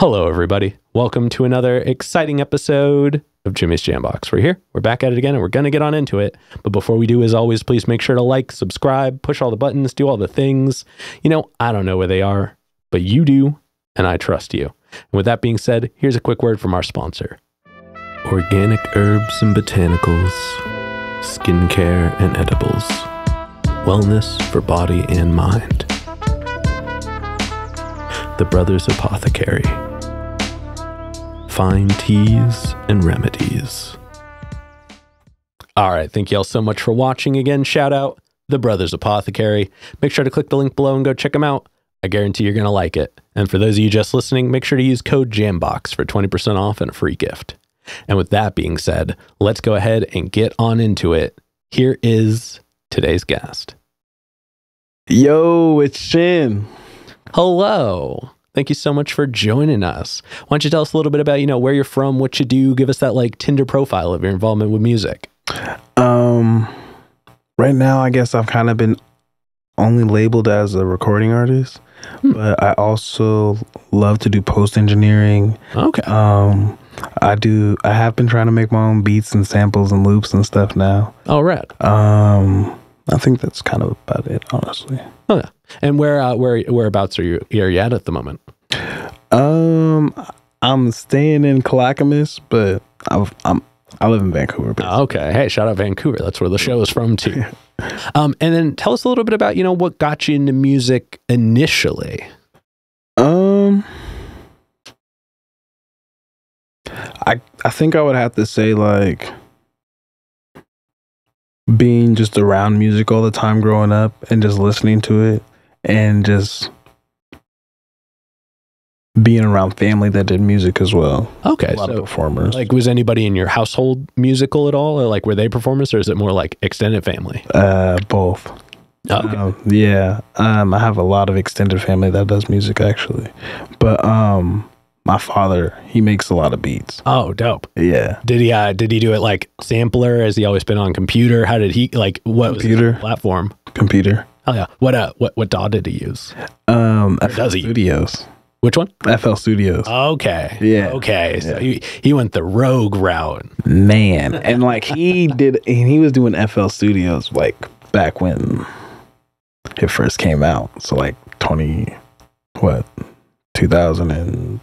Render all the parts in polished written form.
Hello, everybody. Welcome to another exciting episode of Jimmy's JamBox. We're here. We're back at it again, and we're going to get on into it. But before we do, as always, please make sure to like, subscribe, push all the buttons, do all the things. You know, I don't know where they are, but you do, and I trust you. And with that being said, here's a quick word from our sponsor. Organic herbs and botanicals, skincare and edibles, wellness for body and mind. The Brothers Apothecary. Fine teas and remedies. All right, thank you all so much for watching. Again, shout out The Brothers Apothecary. Make sure to click the link below and go check them out. I guarantee you're going to like it. And for those of you just listening, make sure to use code JamBox for 20% off and a free gift. And with that being said, let's go ahead and get on into it. Here is today's guest. Yo, it's Shin. Hello. Thank you so much for joining us. Why don't you tell us a little bit about, you know, where you're from, what you do, give us that like Tinder profile of your involvement with music. Right now, I guess I've kind of been only labeled as a recording artist, but I also love to do post-engineering. Okay. I have been trying to make my own beats and samples and loops and stuff now. All right. I think that's kind of about it, honestly. Oh yeah. And whereabouts are you at the moment? I'm staying in Clackamas, but I live in Vancouver. Okay. Hey, shout out Vancouver. That's where the show is from too. And then tell us a little bit about, you know, what got you into music initially. I think I would have to say like being just around music all the time growing up and just listening to it and just being around family that did music as well. Okay. A lot of performers. Like, was anybody in your household musical at all? Or like, were they performers, or is it more like extended family? Both. Okay. Yeah. I have a lot of extended family that does music actually. But my father, he makes a lot of beats. Oh, dope. Yeah. Did he do it like sampler? Has he always been on computer? How did he what computer was his platform? Computer. Oh yeah. What DAW did he use? FL Studios. Which one? FL Studios. Okay. Yeah. Okay. So he went the rogue route. Man. And like he was doing FL Studios like back when it first came out. So like 2000 and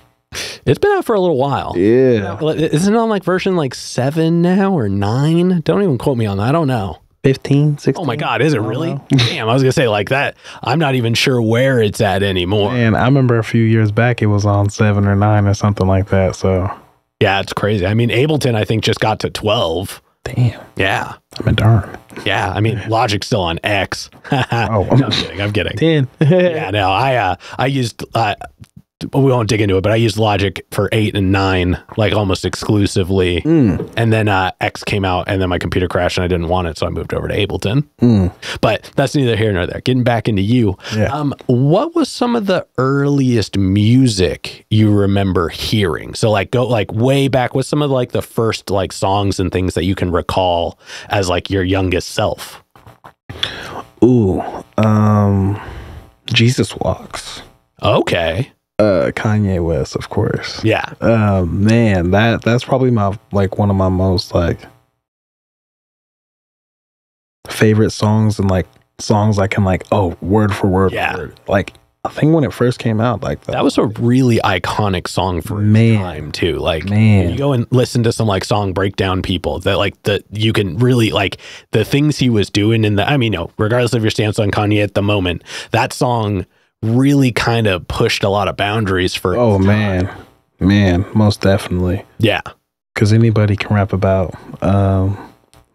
it's been out for a little while. Yeah. Isn't it on like version like 7 now or 9? Don't even quote me on that. I don't know. 15, 16. Oh my God, is it really? Damn, I was gonna say like that. I'm not even sure where it's at anymore. And I remember a few years back it was on 7 or 9 or something like that. So yeah, it's crazy. I mean, Ableton I think just got to 12. Damn. Yeah. I mean, darn. Yeah. I mean, Logic's still on X. Oh, no, I'm kidding. 10. Yeah. No, I used. We won't dig into it, but I used Logic for 8 and 9, like almost exclusively. And then X came out, and then my computer crashed, and I didn't want it, so I moved over to Ableton. But that's neither here nor there. Getting back into you, what was some of the earliest music you remember hearing? So like go like way back. What's some of like the first like songs and things that you can recall as like your youngest self? Ooh, Jesus Walks. Okay. Kanye West, of course. Yeah. Man, that's probably my like one of my most like favorite songs, and like songs I can like word for word. Like I think when it first came out, like that was a really iconic song for its time too. Like you go and listen to some like song breakdown people that like you can really like the things he was doing in the. I mean, no, regardless of your stance on Kanye at the moment, that song really kind of pushed a lot of boundaries for man, most definitely. Yeah, because anybody can rap about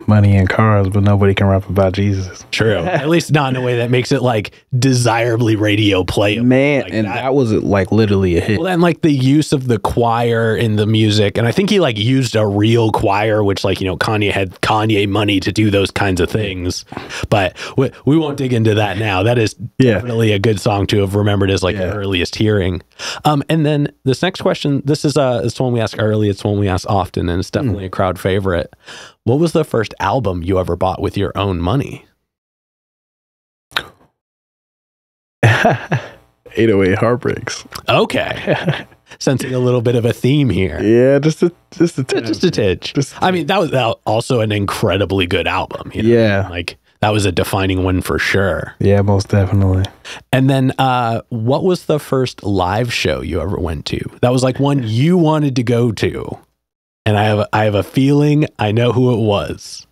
money and cars, but nobody can rap about Jesus. True. At least not in a way that makes it like desirably radio playable. Man, like and that was like literally a hit. Well, then like the use of the choir in the music, and I think he like used a real choir, which like, you know, Kanye had Kanye money to do those kinds of things. But we won't dig into that now. That is definitely a good song to have remembered as like the earliest hearing. And then this next question, this is it's one we ask early, it's one we ask often, and it's definitely a crowd favorite. What was the first album you ever bought with your own money? 808 Heartbreaks. Okay. Sensing a little bit of a theme here. Yeah, just a titch. I mean, that was also an incredibly good album. You know? Yeah. Like, that was a defining one for sure. Yeah, most definitely. And then what was the first live show you ever went to? That was like one you wanted to go to. And I have a feeling I know who it was.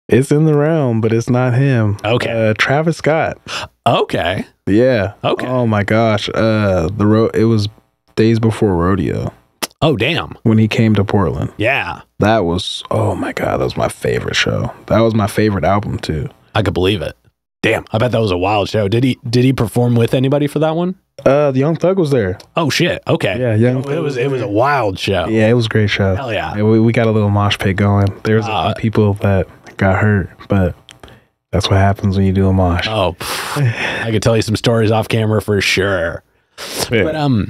It's in the realm, but it's not him. Okay. Travis Scott. Okay. Yeah. Okay. Oh my gosh. It was days before rodeo. Oh, damn. When he came to Portland. Yeah. That was, oh my God, that was my favorite show. That was my favorite album too. I could believe it. Damn. I bet that was a wild show. Did he perform with anybody for that one? The Young Thug was there. Oh shit. Okay. Yeah, it was a wild show. Yeah, it was a great show. Hell yeah. We got a little mosh pit going. There's people that got hurt, but that's what happens when you do a mosh. Oh, I could tell you some stories off camera for sure. Yeah. But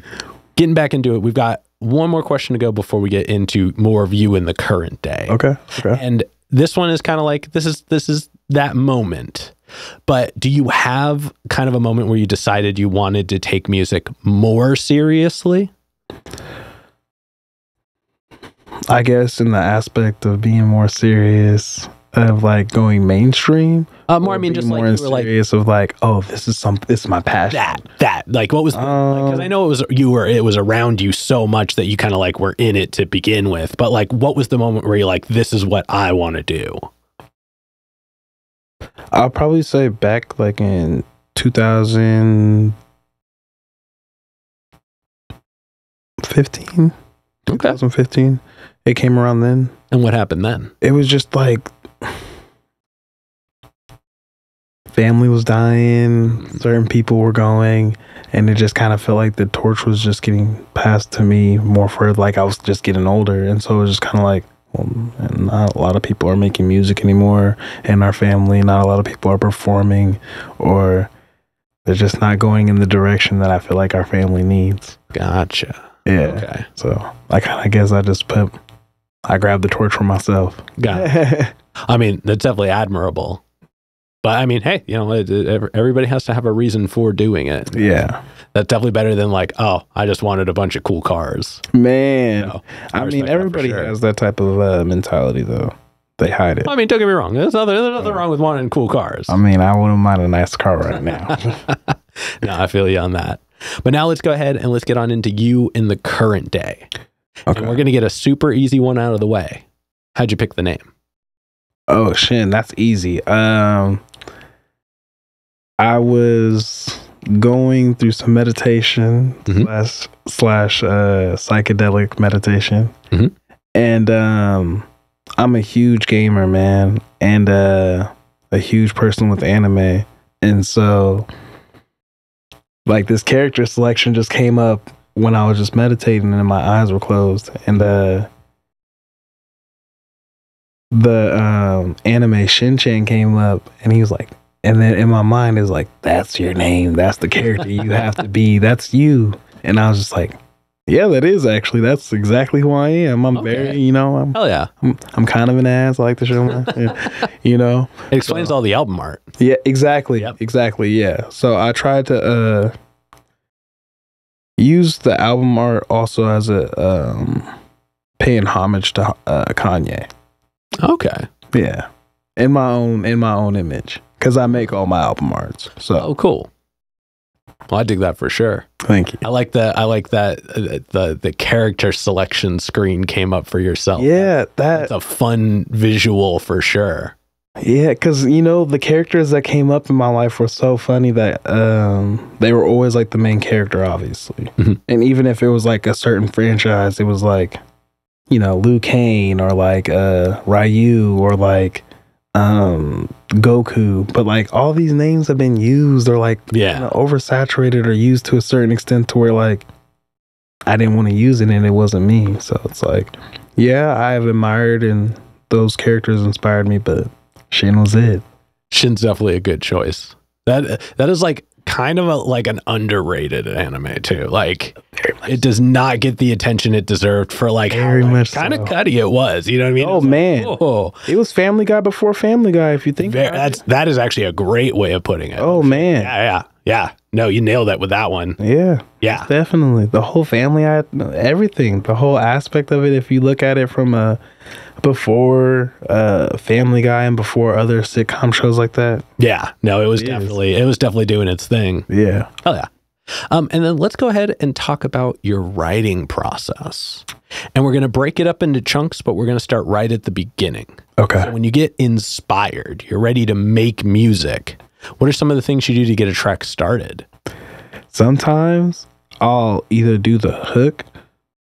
getting back into it, we've got one more question to go before we get into more of you in the current day. Okay. And this one is kind of like this is that moment. But do you have kind of a moment where you decided you wanted to take music more seriously? I guess in the aspect of being more serious, of like going mainstream. More, I mean, just like you were serious of like, oh, this is my passion. That like, what was because I know it was around you so much that you kind of like were in it to begin with. But like, what was the moment where you're like, this is what I want to do? I'll probably say back like in 2015. 2015. It came around then. And what happened then? It was just like family was dying, certain people were going, and it just kind of felt like the torch was just getting passed to me more for like I was just getting older. And so it was just kind of like, and not a lot of people are making music anymore in our family. Not a lot of people are performing, or they're just not going in the direction that I feel like our family needs. Gotcha. Yeah. Okay. So I kind of guess I grabbed the torch for myself. Got it. I mean, that's definitely admirable. But I mean, hey, you know, everybody has to have a reason for doing it. Yeah. That's definitely better than like, oh, I just wanted a bunch of cool cars. Man. You know, I mean, everybody has that type of mentality, though. They hide it. I mean, don't get me wrong. There's nothing wrong with wanting cool cars. I mean, I wouldn't mind a nice car right now. No, I feel you on that. But now let's go ahead and let's get on into you in the current day. Okay. And we're going to get a super easy one out of the way. How'd you pick the name? Oh, Shin, that's easy. I was going through some meditation slash psychedelic meditation. Mm-hmm. And I'm a huge gamer, man, and a huge person with anime. And so like this character selection just came up when I was just meditating and my eyes were closed. And the anime Shin-Chan came up, and he was like, and then in my mind is like, that's your name, that's the character you have to be, that's you. And I was just like, yeah, that's exactly who I am. I'm very, you know, hell yeah, I'm kind of an ass. I like to show my, you know, it explains all the album art. Yeah, exactly. Yep. Exactly. Yeah. So I tried to use the album art also as a paying homage to Kanye. Okay. Yeah. In my own image, because I make all my album arts. So cool. Well, I dig that for sure. Thank you. I like that the character selection screen came up for yourself. Yeah, that's a fun visual for sure. Yeah, because you know the characters that came up in my life were so funny that they were always like the main character, obviously. Mm-hmm. And even if it was like a certain franchise, it was like Liu Kang or like Ryu or like Goku, but like all these names have been used or like oversaturated or used to a certain extent to where like I didn't want to use it and it wasn't me. So it's like, yeah, I have admired and those characters inspired me, but Shin was it. Shin's definitely a good choice. That is like kind of like an underrated anime too. Like it does not get the attention it deserved for like very how much kind of cutty it was. You know what I mean? Oh man, it was Family Guy before Family Guy. If you think that is actually a great way of putting it. Oh man, yeah. No, you nailed it with that one. Yeah, definitely. The whole family, everything, the whole aspect of it. If you look at it from before Family Guy and before other sitcom shows like that. Yeah, no, it was definitely doing its thing. Yeah. Oh yeah. And then let's go ahead and talk about your writing process. And we're going to break it up into chunks, but we're going to start right at the beginning. Okay. So when you get inspired, you're ready to make music. What are some of the things you do to get a track started? Sometimes I'll either do the hook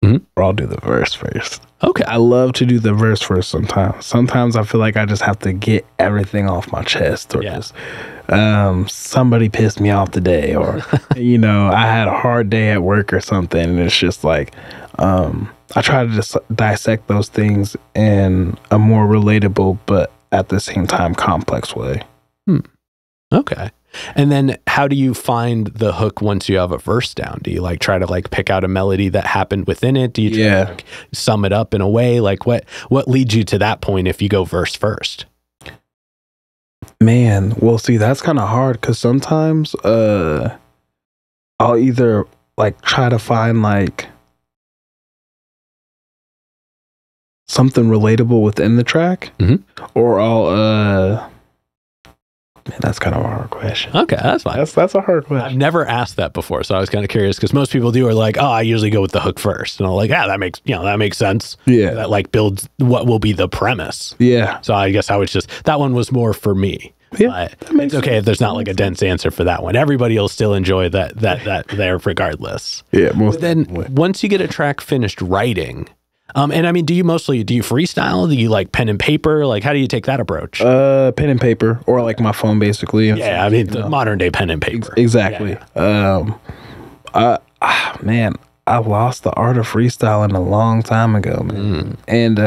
or I'll do the verse first. Okay. I love to do the verse first sometimes. Sometimes I feel like I just have to get everything off my chest or just somebody pissed me off today or, I had a hard day at work or something. And it's just like, I try to just dissect those things in a more relatable, but at the same time, complex way. Okay. And then how do you find the hook once you have a verse down? Do you like try to like pick out a melody that happened within it? Do you try to like sum it up in a way? Like what leads you to that point if you go verse first? Man, well, see, that's kind of hard because sometimes I'll either like try to find like something relatable within the track or I'll man, that's kind of a hard question. Okay, that's fine. That's a hard question. I've never asked that before, so I was kind of curious because most people do are like, I usually go with the hook first, and I'm like, that makes sense. Yeah, that like builds what will be the premise. Yeah. So I guess I was that one was more for me. Yeah, it's okay if there's not like a dense answer for that one. Everybody will still enjoy that there regardless. Yeah. But then once you get a track finished writing. And I mean, do you freestyle? Do you like pen and paper? Like, how do you take that approach? Pen and paper or like my phone, basically. Yeah, I mean, the modern day pen and paper. Exactly. Yeah. Man, I lost the art of freestyling a long time ago, man. And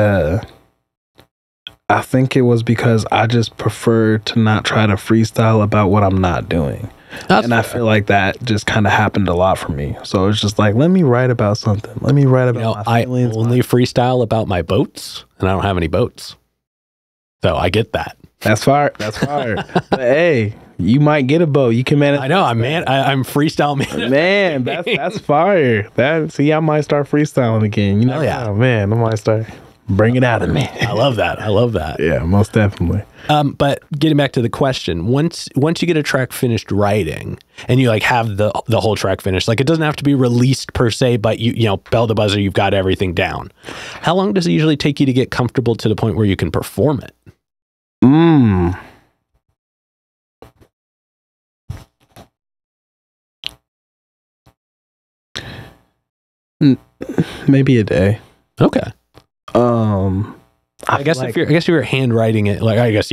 I think it was because I just prefer to not try to freestyle about what I'm not doing. That's fair. I feel like that just kind of happened a lot for me. So it's just like, let me write about something. Let me write about my feelings. I only freestyle about my boats, and I don't have any boats. So I get that. That's fire. That's fire. But hey, you might get a boat. You can manage. I know. I'm freestyle man. Man, that's fire. I might start freestyling again. Oh man, I might start. Bring it out of me. I love that. Yeah, most definitely. But getting back to the question, once you get a track finished writing and you like have the whole track finished, like it doesn't have to be released per se, but you bell to buzzer, you've got everything down. How long does it usually take you to get comfortable to the point where you can perform it? Maybe a day. Okay. I guess if you're handwriting it, like I guess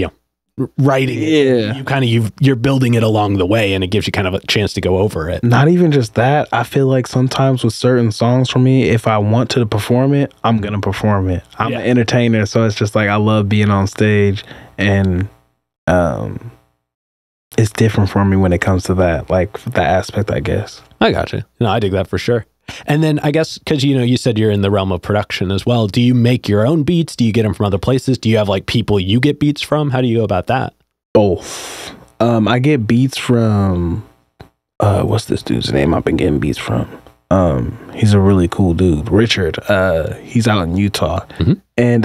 writing it, you're building it along the way, and it gives you kind of a chance to go over it. Not even just that. I feel like sometimes with certain songs for me, if I want to perform it, I'm gonna perform it. I'm an entertainer, so it's just like I love being on stage, and it's different for me when it comes to that, like that aspect, I guess. I got you. No, I dig that for sure. And then I guess, because, you said you're in the realm of production as well. Do you make your own beats? Do you get them from other places? Do you have like people you get beats from? How do you go about that? Both. I get beats from, what's this dude's name I've been getting beats from? He's a really cool dude, Richard. He's out in Utah. And,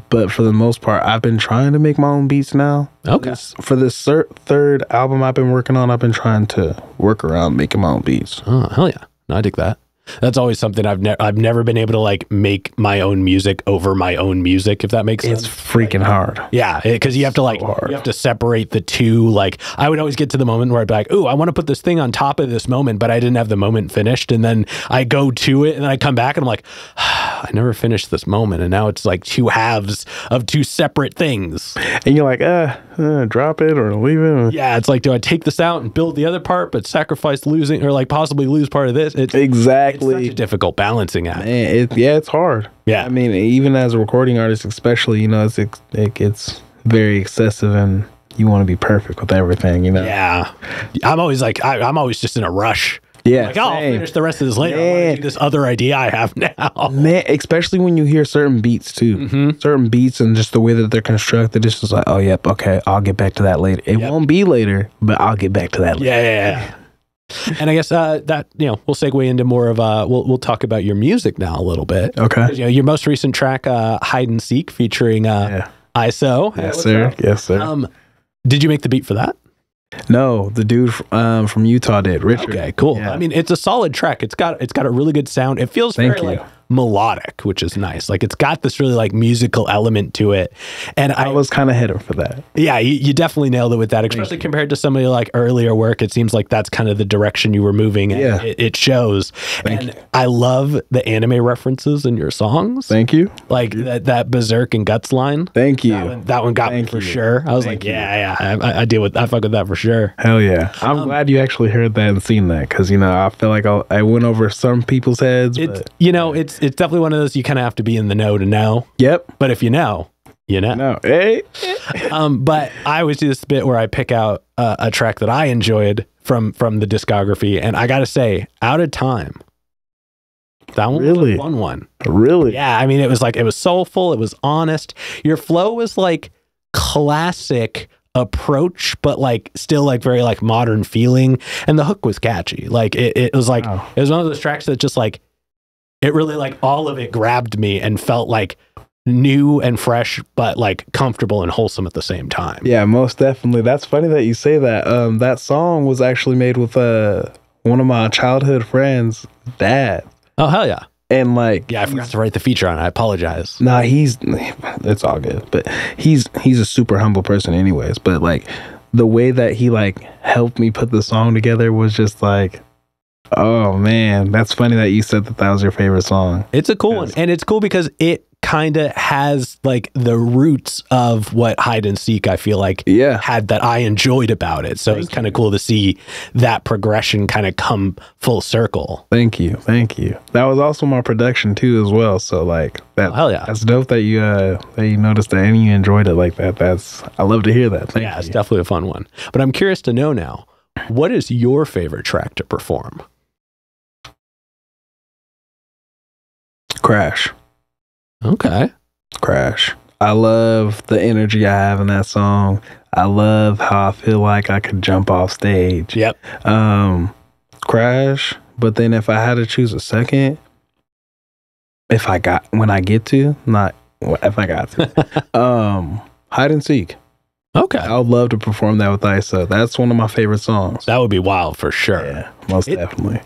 but for the most part, I've been trying to make my own beats now. Okay. For this third album I've been working on, I've been trying to work around making my own beats. Oh, hell yeah. No, I dig that. That's always something I've never been able to like make my own music over my own music, if that makes sense. It's freaking hard. Yeah, because you have to like you have to separate the two. Like I would always get to the moment where I'd be like, "Ooh, I want to put this thing on top of this moment," but I didn't have the moment finished, and then I go to it, and then I come back, and I'm like, "I never finished this moment," and now it's like two halves of two separate things. And you're like, drop it or leave it. Yeah, it's like, do I take this out and build the other part, but sacrifice losing or like possibly lose part of this? Exactly. It's such a difficult balancing act. Man, it's hard. Yeah. I mean, even as a recording artist, especially, you know, it gets very excessive and you want to be perfect with everything, you know? Yeah. I'm always like, I'm always just in a rush. Yeah. Like, I'll finish the rest of this later. I want to do this other idea I have now. Man, especially when you hear certain beats too. Certain beats and just the way that they're constructed, it's just like, oh, yep, okay, I'll get back to that later. It won't be later, but I'll get back to that later. Yeah. And I guess that, you know, we'll segue into more of we'll talk about your music now a little bit. Okay. You know, your most recent track, Hide and Seek, featuring ISO. Yes, sir. Yes, sir. Did you make the beat for that? No, the dude from Utah did, Richard. Okay, cool. Yeah. I mean, it's a solid track. It's got a really good sound. It feels very like melodic, which is nice. Like it's got this really like musical element to it. And I was kind of hitter for that. Yeah, you definitely nailed it with that, especially compared to some of your like earlier work. It seems like that's kind of the direction you were moving. And it shows. Thank you. I love the anime references in your songs. Thank you. Like that Berserk and Guts line. Thank you. That one got me for sure. I was like, I fuck with that for sure. Hell yeah. I'm glad you actually heard that and seen that, because, you know, I feel like I went over some people's heads. It's definitely one of those you kind of have to be in the know to know. Yep. But if you know, you know. No. Hey. But I always do this bit where I pick out a track that I enjoyed from the discography, and I gotta say, Out of Time. That one was a fun one. Really? Yeah, I mean, it was soulful, it was honest. Your flow was like classic approach, but like still like very like modern feeling, and the hook was catchy. Like it was like it was one of those tracks that just like it really like all of it grabbed me and felt like new and fresh, but like comfortable and wholesome at the same time. Yeah, most definitely. That's funny that you say that. That song was actually made with one of my childhood friends' dad. Oh hell yeah. And like, yeah, I forgot to write the feature on it. I apologize. Nah, it's all good. But he's a super humble person anyways. But like the way that he like helped me put the song together was just like, oh man, that's funny that you said that was your favorite song. It's a cool one. And it's cool because it kind of has like the roots of what Hide and Seek I feel like had that I enjoyed about it. So it's kind of cool to see that progression kind of come full circle. Thank you. That was also my production too as well. So like hell yeah. That's dope that you noticed that and you enjoyed it like that. I love to hear that. Thank you. It's definitely a fun one. But I'm curious to know now, what is your favorite track to perform? Crash. Okay. Crash. I love the energy I have in that song. I love how I feel like I could jump off stage. Yep. Crash. But then if I had to choose a second, when I get to, Hide and Seek. Okay. I would love to perform that with ISO. That's one of my favorite songs. That would be wild for sure. Yeah, most definitely.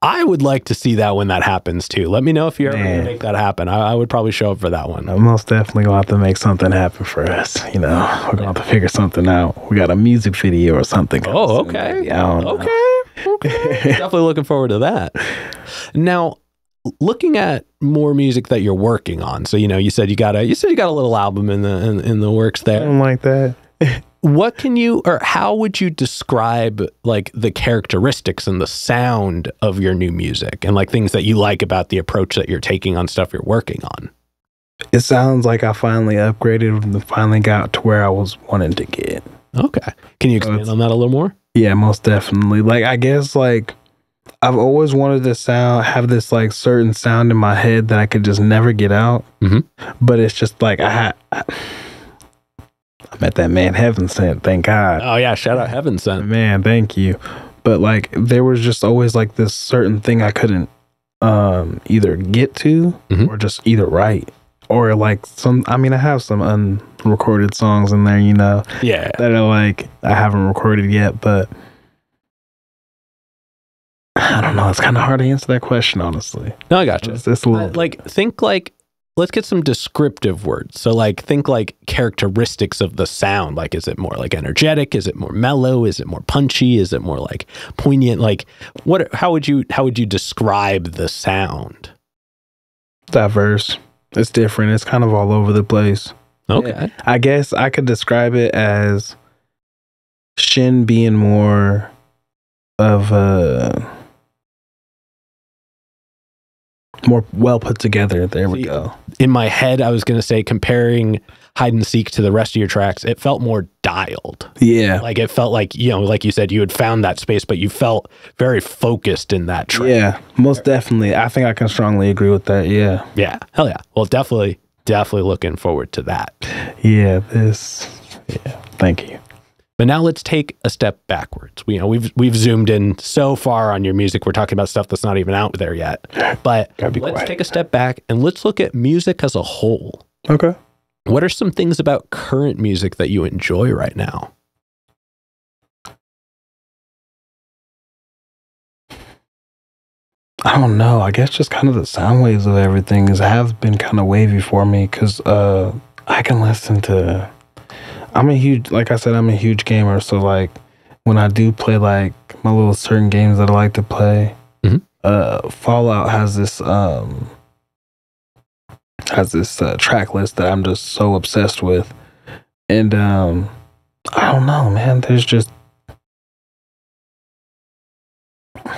I would like to see that when that happens too. Let me know if you're ever going to make that happen. I would probably show up for that one. I'm most definitely going to have to make something happen for us. You know, we're going to have to figure something out. We got a music video or something. Oh, okay. Okay. Definitely looking forward to that. Now, looking at more music that you're working on. So, you know, you said you got a little album in the works there. I don't like that. What can you, or how would you describe like the characteristics and the sound of your new music and like things that you like about the approach that you're taking on stuff you're working on? It sounds like I finally upgraded and finally got to where I was wanting to get. Okay. Can you expand on that a little more? Yeah, most definitely. Like, I guess like I've always wanted to have this like certain sound in my head that I could just never get out. But it's just like I met that man Heaven Sent, thank God. Oh yeah, shout out Heaven Sent. Man, thank you. But like there was just always like this certain thing I couldn't either get to or just either write. Or like I have some unrecorded songs in there, you know. Yeah. That are like I haven't recorded yet, but I don't know. It's kind of hard to answer that question, honestly. No, I got you. It's a little think like, let's get some descriptive words. So like, think like characteristics of the sound. Like, is it more like energetic? Is it more mellow? Is it more punchy? Is it more like poignant? Like, how would you describe the sound? diverse. It's different. It's kind of all over the place. Okay. Yeah, I guess I could describe it as Shin being more of a more well put together. There we go. In my head, I was going to say, comparing Hide and Seek to the rest of your tracks, it felt more dialed. Yeah. Like it felt like, like you said, you had found that space, but you felt very focused in that track. Yeah, most definitely. I think I can strongly agree with that. Yeah. Yeah. Hell yeah. Well, definitely looking forward to that. Yeah. Thank you. But now let's take a step backwards. We've zoomed in so far on your music. We're talking about stuff that's not even out there yet. But let's take a step back and let's look at music as a whole. Okay. What are some things about current music that you enjoy right now? I don't know. I guess just kind of the sound waves of everything have been kind of wavy for me because I can listen to. I'm a huge gamer. So like when I do play like my little certain games that I like to play, Fallout has this track list that I'm just so obsessed with, and I don't know, man. There's just I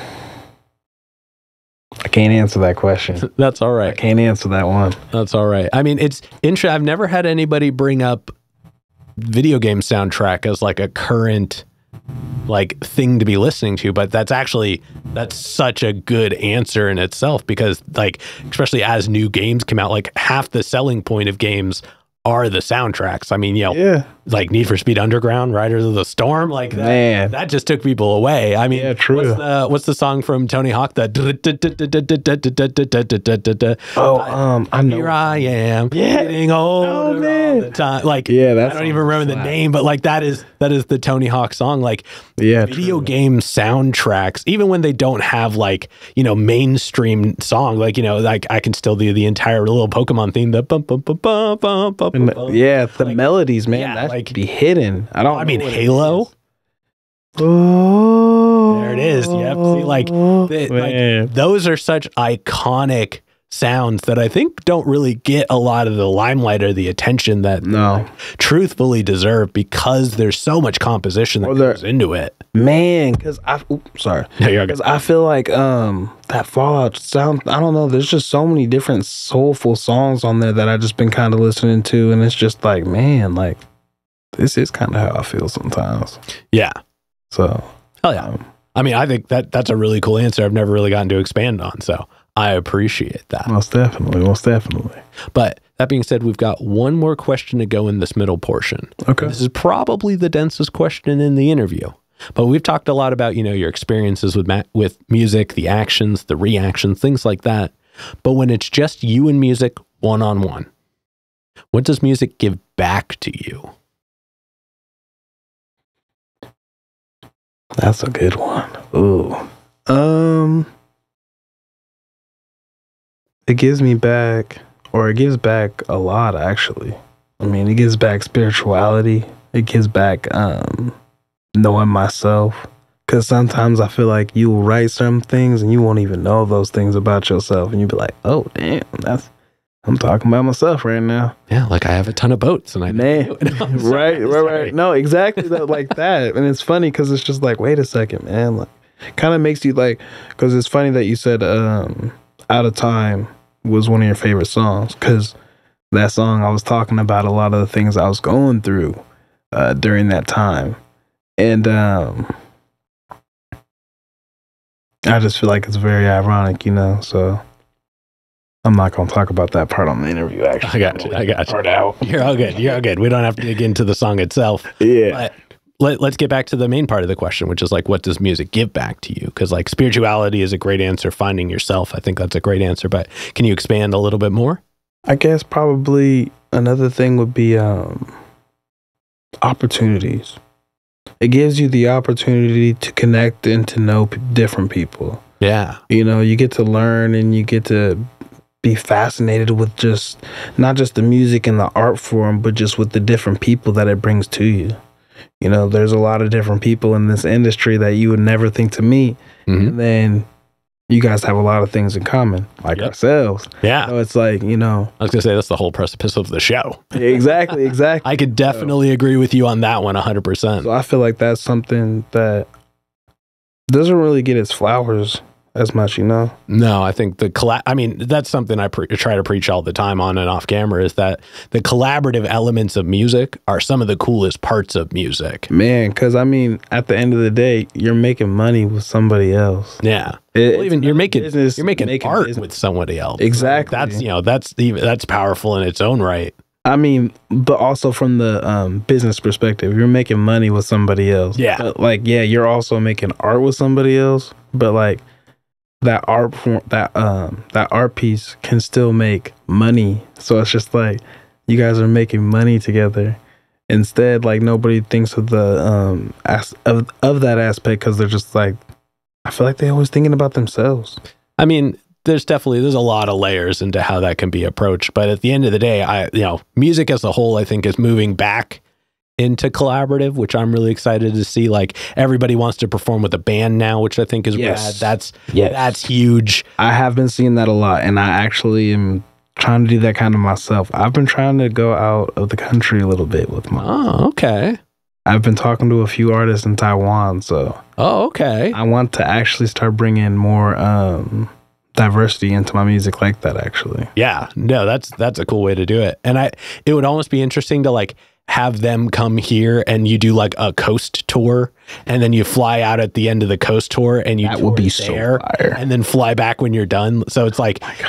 can't answer that question. That's all right. I can't answer that one. That's all right. I mean, it's interesting. I've never had anybody bring up video game soundtrack as like a current like thing to be listening to, but that's such a good answer in itself, because like, especially as new games come out, like half the selling point of games are the soundtracks. I mean, like Need for Speed Underground, Riders of the Storm, like that, man, that just took people away. I mean, yeah, true. What's the song from Tony Hawk? That I know. Here I am, getting older all the time. Like, I don't even remember the name, but like that is the Tony Hawk song. Like, video game soundtracks, even when they don't have like mainstream song, like like I can still do the entire little Pokemon theme. The bum bum bum bum bum bum. The melodies, man, that like be hidden. I mean Halo. Oh, there it is. Yep. See, like those are such iconic sounds that I think don't really get a lot of the limelight or the attention that truthfully deserve, because there's so much composition that goes into it. Man, because I feel like that Fallout sound, I don't know, there's just so many different soulful songs on there that I just been kind of listening to, and it's just like, man, like this is kind of how I feel sometimes. Yeah. So hell yeah. I mean, I think that's a really cool answer I've never really gotten to expand on, so I appreciate that. Most definitely. But that being said, we've got one more question to go in this middle portion. Okay. This is probably the densest question in the interview. But we've talked a lot about, your experiences with music, the actions, the reactions, things like that. But when it's just you and music one-on-one, what does music give back to you? That's a good one. Ooh. It gives me back, or it gives back a lot, actually. I mean, it gives back spirituality. It gives back knowing myself. Because sometimes I feel like you will write some things and you won't even know those things about yourself. And you'll be like, oh, damn, I'm talking about myself right now. Yeah, like I have a ton of boats and I right. No, exactly like that. And it's funny because it's just like, wait a second, man. Like, kind of makes you like, because it's funny that you said Out of Time was one of your favorite songs, because that song, I was talking about a lot of the things I was going through during that time. And I just feel like it's very ironic, so I'm not going to talk about that part on the interview, actually. I got you. Part out. You're all good. We don't have to dig into the song itself. Yeah. But let's get back to the main part of the question, which is like, what does music give back to you? Because like spirituality is a great answer. Finding yourself, I think that's a great answer. But can you expand a little bit more? I guess probably another thing would be opportunities. It gives you the opportunity to connect and to know different people. Yeah. You get to learn and you get to be fascinated with just not just the music and the art form, but just with the different people that it brings to you. There's a lot of different people in this industry that you would never think to meet. And then you guys have a lot of things in common, like ourselves. Yeah. So it's like, I was going to say that's the whole precipice of the show. Exactly. I could definitely agree with you on that one 100%. So I feel like that's something that doesn't really get its flowers as much, No, I think that's something I try to preach all the time on and off camera, is that the collaborative elements of music are some of the coolest parts of music. Man, because at the end of the day, you're making money with somebody else. Yeah. Even you're making art with somebody else. Exactly. That's powerful in its own right. But also from the business perspective, you're making money with somebody else. Yeah. But you're also making art with somebody else. But that art form, that art piece can still make money. So it's just like you guys are making money together. Instead, nobody thinks of the of that aspect, because they're just I feel like they're always thinking about themselves. There's a lot of layers into how that can be approached, but at the end of the day, music as a whole, I think, is moving back into collaborative, which I'm really excited to see. Everybody wants to perform with a band now, which I think is rad. That's huge. I have been seeing that a lot, and I actually am trying to do that kind of myself. I've been trying to go out of the country a little bit with my. Oh, okay. I've been talking to a few artists in Taiwan, so. Oh, okay. I want to actually start bringing more diversity into my music like that, actually. Yeah, no, that's a cool way to do it. And it would almost be interesting to have them come here and you do a coast tour, and then you fly out at the end of the coast tour and you that would be so fire. And then fly back when you're done. So it's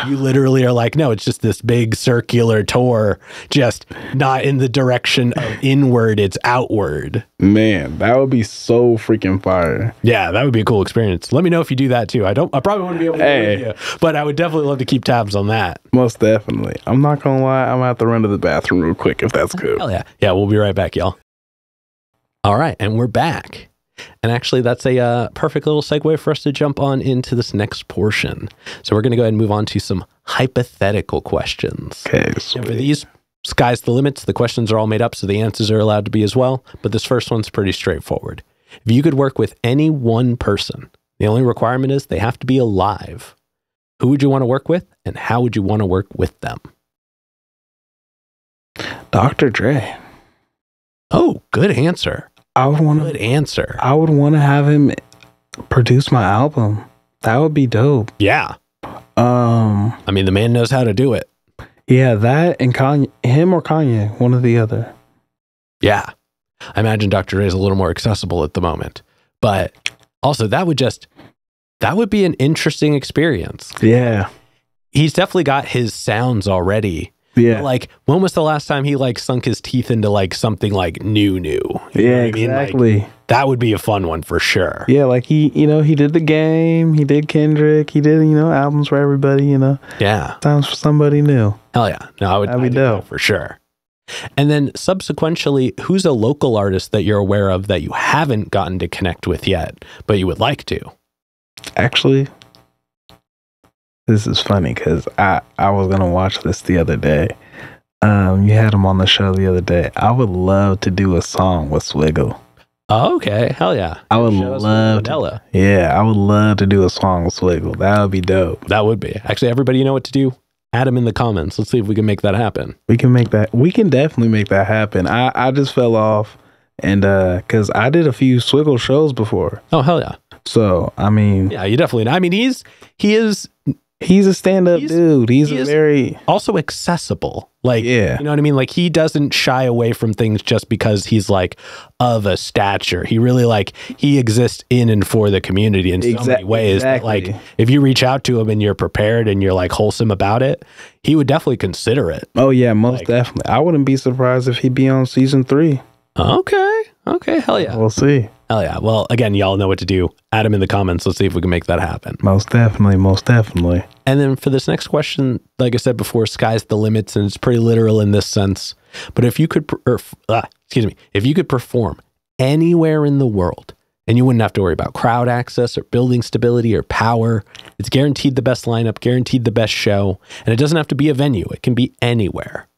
you literally are no, it's just this big circular tour, just not in the direction of inward, it's outward. Man, that would be so freaking fire. Yeah, that would be a cool experience. Let me know if you do that too. I probably wouldn't be able to do with you, but I would definitely love to keep tabs on that. Most definitely. I'm not gonna lie, I'm gonna have to run to the bathroom real quick if that's cool. Hell yeah. Yeah, we'll be right back, y'all. All right, and we're back. And actually, that's a perfect little segue for us to jump on into this next portion. So we're going to go ahead and move on to some hypothetical questions. Okay. And for these, sky's the limits. The questions are all made up, so the answers are allowed to be as well. But this first one's pretty straightforward. If you could work with any one person, the only requirement is they have to be alive. Who would you want to work with, and how would you want to work with them? Dr. Dre. Oh, good answer. Good answer. I would want to have him produce my album. That would be dope. Yeah. The man knows how to do it. Yeah, that and Kanye, him or Kanye, one or the other. Yeah. I imagine Dr. Dre is a little more accessible at the moment. But also that would be an interesting experience. Yeah. He's definitely got his sounds already. Yeah. When was the last time he sunk his teeth into something new? Yeah, exactly. That would be a fun one for sure. Yeah, he did The Game, he did Kendrick, he did, albums for everybody, Yeah. Times for somebody new. Hell yeah. No, I'd be dope for sure. And then subsequently, who's a local artist that you're aware of that you haven't gotten to connect with yet, but you would like to? Actually, this is funny because I was going to watch this the other day. You had him on the show the other day. I would love to do a song with Swiggle. Oh, okay. Hell yeah. I would love to. Yeah, I would love to do a song with Swiggle. That would be dope. That would be. Actually, everybody, you know what to do? Add them in the comments. Let's see if we can make that happen. We can definitely make that happen. I just fell off and because I did a few Swiggle shows before. Oh, hell yeah. So, yeah, you definitely, he's a stand-up dude. He's very also accessible. Yeah. You know what I mean? He doesn't shy away from things just because he's of a stature. He really he exists in and for the community in so many ways. Exactly. That, if you reach out to him and you're prepared and you're wholesome about it, he would definitely consider it. Oh yeah, most definitely. I wouldn't be surprised if he'd be on season 3. Okay. Hell yeah. We'll see. Hell yeah. Well, again, y'all know what to do. Add them in the comments. Let's see if we can make that happen. Most definitely. And then for this next question, like I said before, sky's the limits, and it's pretty literal in this sense. But if you could, if you could perform anywhere in the world and you wouldn't have to worry about crowd access or building stability or power. It's guaranteed the best lineup, guaranteed the best show, and it doesn't have to be a venue. It can be anywhere.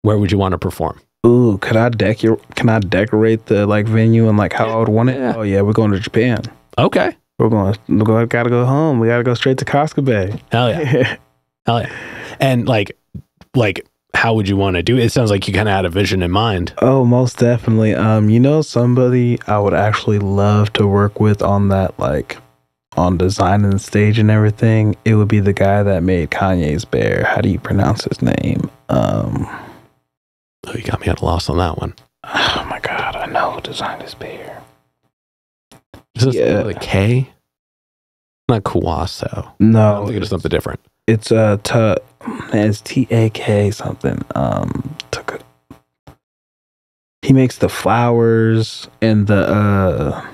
Where would you want to perform? Ooh, can I decorate the like venue and like how I would want it? Yeah. Oh yeah, we're going to Japan. Okay. Gotta go home. We gotta go straight to Casca Bay. Hell yeah. Hell yeah. And like how would you want to do it? It sounds like you kind of had a vision in mind. Oh, most definitely. You know, somebody I would actually love to work with on that, like on designing the stage and everything. It would be the guy that made Kanye's bear. How do you pronounce his name? Oh, you got me at a loss on that one. Oh my God, I know who designed his bear. Is this with a K? Not Kuwaso. No. I think it's something different. It's it's TAK something. He makes the flowers and the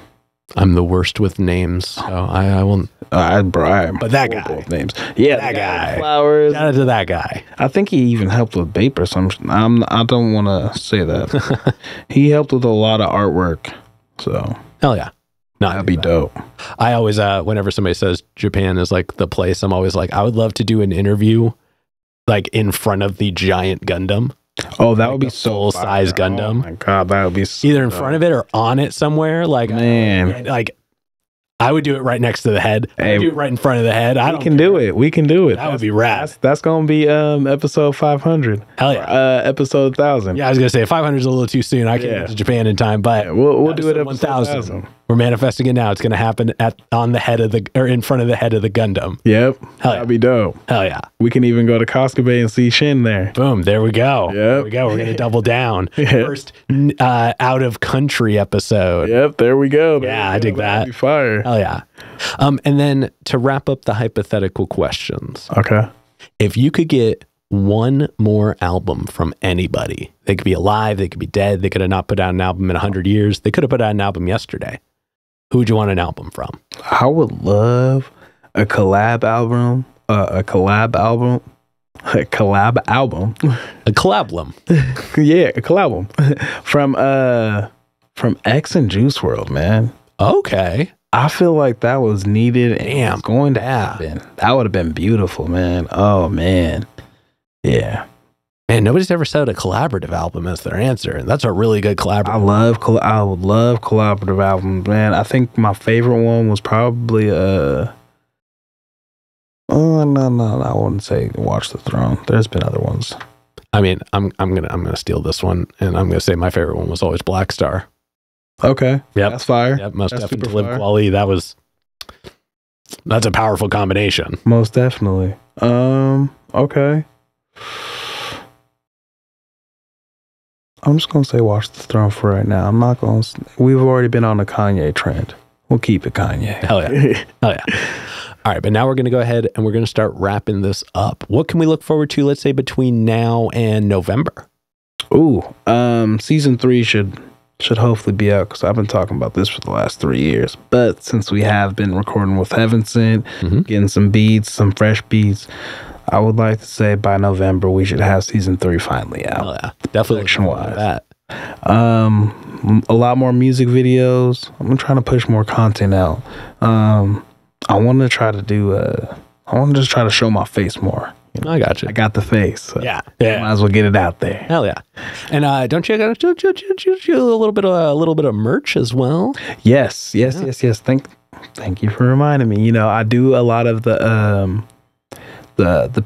I'm the worst with names, so I won't. But that guy. Both names. Yeah, that guy. Flowers. Shout out to that guy. I think he even helped with Bape or something. I don't want to say that. He helped with a lot of artwork. So hell yeah. No, that'd be dope. I always, whenever somebody says Japan is like the place, I'm always like, I would love to do an interview like in front of the giant Gundam. Oh, that like would be so full size Gundam. Oh my God, that would be so either in front of it or on it somewhere. Like, man, like I would do it right next to the head. Hey, I would do it right in front of the head. We can do it. We can do it. That would be rad. That's gonna be episode 500. Hell yeah. Episode 1000. Yeah, I was gonna say 500 is a little too soon. I can't get to Japan in time, but we'll do it at 1000. We're manifesting it now. It's gonna happen on the head of in front of the head of the Gundam. Yep. Hell that'd be dope. Hell yeah. We can even go to Casca Bay and see Shin there. Boom. There we go. Yep. There we go. We're gonna double down. First out of country episode. Yep. There we go. I dig that. That'd be fire. Hell yeah. And then to wrap up the hypothetical questions. Okay. If you could get one more album from anybody, they could be alive, they could be dead, they could have not put out an album in 100 years, they could have put out an album yesterday. Who would you want an album from? I would love a collab album. A collab album. Yeah, a collab from X and Juice WRLD, man. Okay. I feel like that was needed and it's going to happen. That would have been beautiful, man. Oh man. Yeah. Man, nobody's ever said a collaborative album as their answer, and that's a really good collaborative. I would love collaborative albums, man. I think my favorite one was probably no, I wouldn't say Watch the Throne. There's been other ones. I mean, I'm gonna steal this one, and I'm gonna say my favorite one was always Black Star. Okay. Yep. That's fire. Yep. Most definitely Live Quality. That's a powerful combination. Most definitely. Okay. I'm just going to say Watch the Throne for right now. I'm not going to... We've already been on a Kanye trend. We'll keep it Kanye. Hell yeah. Hell yeah. All right, but now we're going to go ahead and we're going to start wrapping this up. What can we look forward to, let's say, between now and November? Ooh, season 3 should hopefully be out because I've been talking about this for the last 3 years. But since we have been recording with Heaven Sent, getting some beats, some fresh beats, I would like to say by November we should have season 3 finally out. Oh yeah, definitely. Wise. That. A lot more music videos. I'm trying to push more content out. I want to try to do. I want to just try to show my face more. You know? I got you. I got the face. So yeah. Might as well get it out there. Hell yeah! And don't you got a little bit of merch as well? Yes. Thank you for reminding me. You know, I do a lot of the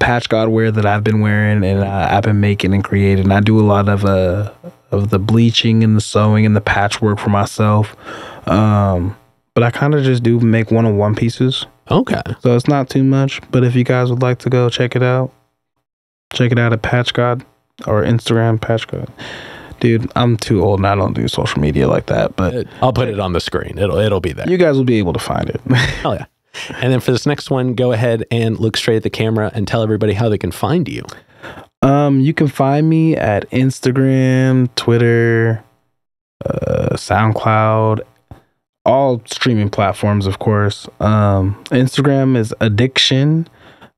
patch god wear that I've been wearing and I've been making and creating. I do a lot of the bleaching and the sewing and the patchwork for myself. But I kind of just do make one-on-one pieces. Okay. So it's not too much, but if you guys would like to go check it out at Patch God or Instagram Patch God. Dude, I'm too old and I don't do social media like that, but I'll put it on the screen. It'll be there. You guys will be able to find it. Hell yeah. And then for this next one, go ahead and look straight at the camera and tell everybody how they can find you. You can find me at Instagram, Twitter, SoundCloud, all streaming platforms, of course. Instagram is Addiction.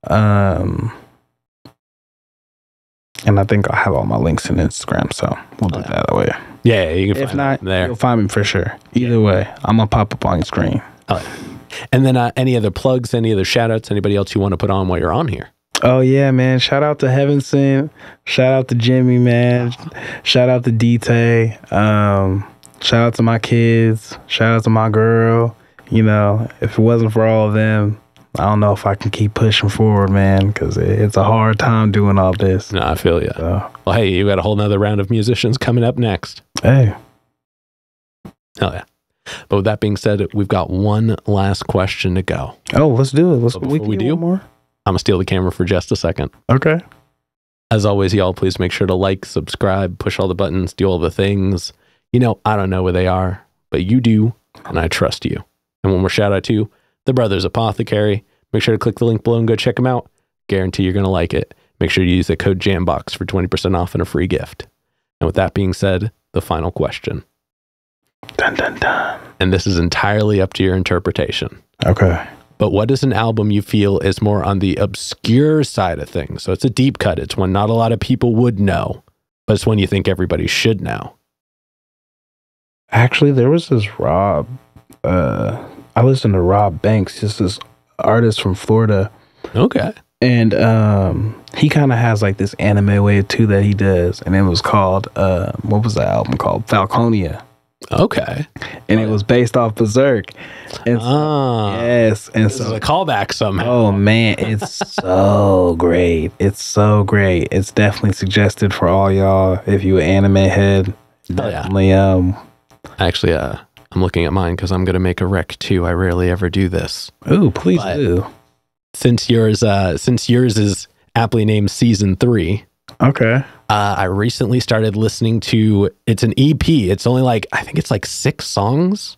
And I think I'll have all my links in Instagram, so we'll do that way. Yeah, you can If find not, me there. you'll find me for sure. Either way, I'm gonna pop up on your screen. Oh, yeah. And then any other plugs, any other shout outs, anybody else you want to put on while you're on here? Oh yeah, man. Shout out to Heaven Sent. Shout out to Jimmy, man. Shout out to D-Tay. Shout out to my kids. Shout out to my girl. You know, if it wasn't for all of them, I don't know if I can keep pushing forward, man, because it's a hard time doing all this. No, I feel you. So, Well, hey, you got a whole nother round of musicians coming up next. hey. Hell yeah. But with that being said, we've got one last question to go. Oh, let's do it. But before we do, one more. I'm going to steal the camera for just a second. Okay. As always, y'all, please make sure to like, subscribe, push all the buttons, do all the things. You know, I don't know where they are, but you do, and I trust you. And one more shout out to the Brothers Apothecary. Make sure to click the link below and go check them out. Guarantee you're going to like it. Make sure to use the code JamBox for 20% off and a free gift. And with that being said, the final question. Dun, dun, dun. And this is entirely up to your interpretation. Okay. But what is an album you feel is more on the obscure side of things? So it's a deep cut. It's one not a lot of people would know, but it's one you think everybody should know. Actually, there was this Rob. I listened to Rob Banks, just this artist from Florida. Okay. And he kind of has like this anime way too that he does. And it was called, what was the album called? Falconia. Okay. And it was based off Berserk. And yes. And This is a callback somehow. Oh man, it's so great. It's so great. It's definitely suggested for all y'all if you an anime head. Definitely Actually, I'm looking at mine because I'm going to make a rec too. I rarely ever do this. Ooh, please do. Since yours is aptly named Season 3. Okay. I recently started listening to, it's an EP. It's only like, I think it's like 6 songs.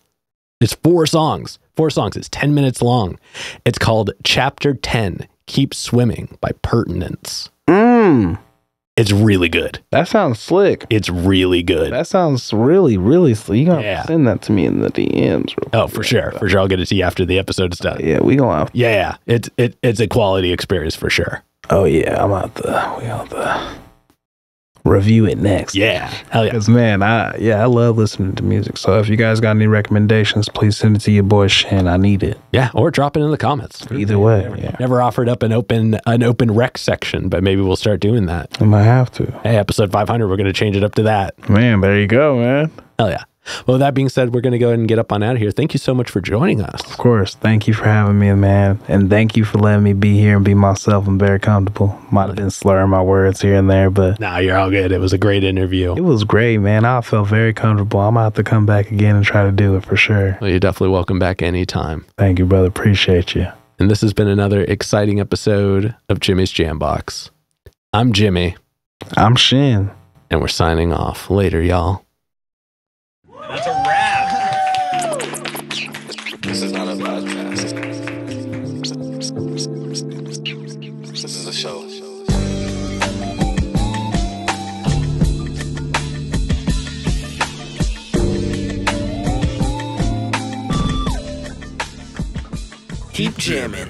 It's 4 songs. 4 songs. It's 10 minutes long. It's called Chapter 10, Keep Swimming by Pertinence. It's really good. That sounds slick. It's really good. That sounds really, really slick. You gotta Yeah. send that to me in the DMs. Oh, for sure. For sure. I'll get it to you after the episode's done. Yeah, we gonna have. Yeah. It's a quality experience for sure. Oh yeah, we have to review it next. Yeah. Hell yeah. Because man, I love listening to music. So if you guys got any recommendations, please send it to your boy Shin. I need it. Yeah. Or drop it in the comments. Either way. Yeah. Never offered up an open rec section, but maybe we'll start doing that. I might have to. Hey, episode 500, we're going to change it up to that. Man, there you go, man. Hell yeah. Well, with that being said, we're going to go ahead and get up on out of here. Thank you so much for joining us. Of course. Thank you for having me, man. And thank you for letting me be here and be myself. I'm very comfortable. Might have been slurring my words here and there, but Nah, you're all good. It was a great interview. it was great, man. I felt very comfortable. I'm going to have to come back again and try to do it for sure. Well, you're definitely welcome back anytime. Thank you, brother. Appreciate you. And this has been another exciting episode of Jimmy's JamBox. I'm Jimmy, I'm Shin. and we're signing off. Later, y'all. That's a wrap. This is not a podcast. This is a show. Keep jamming.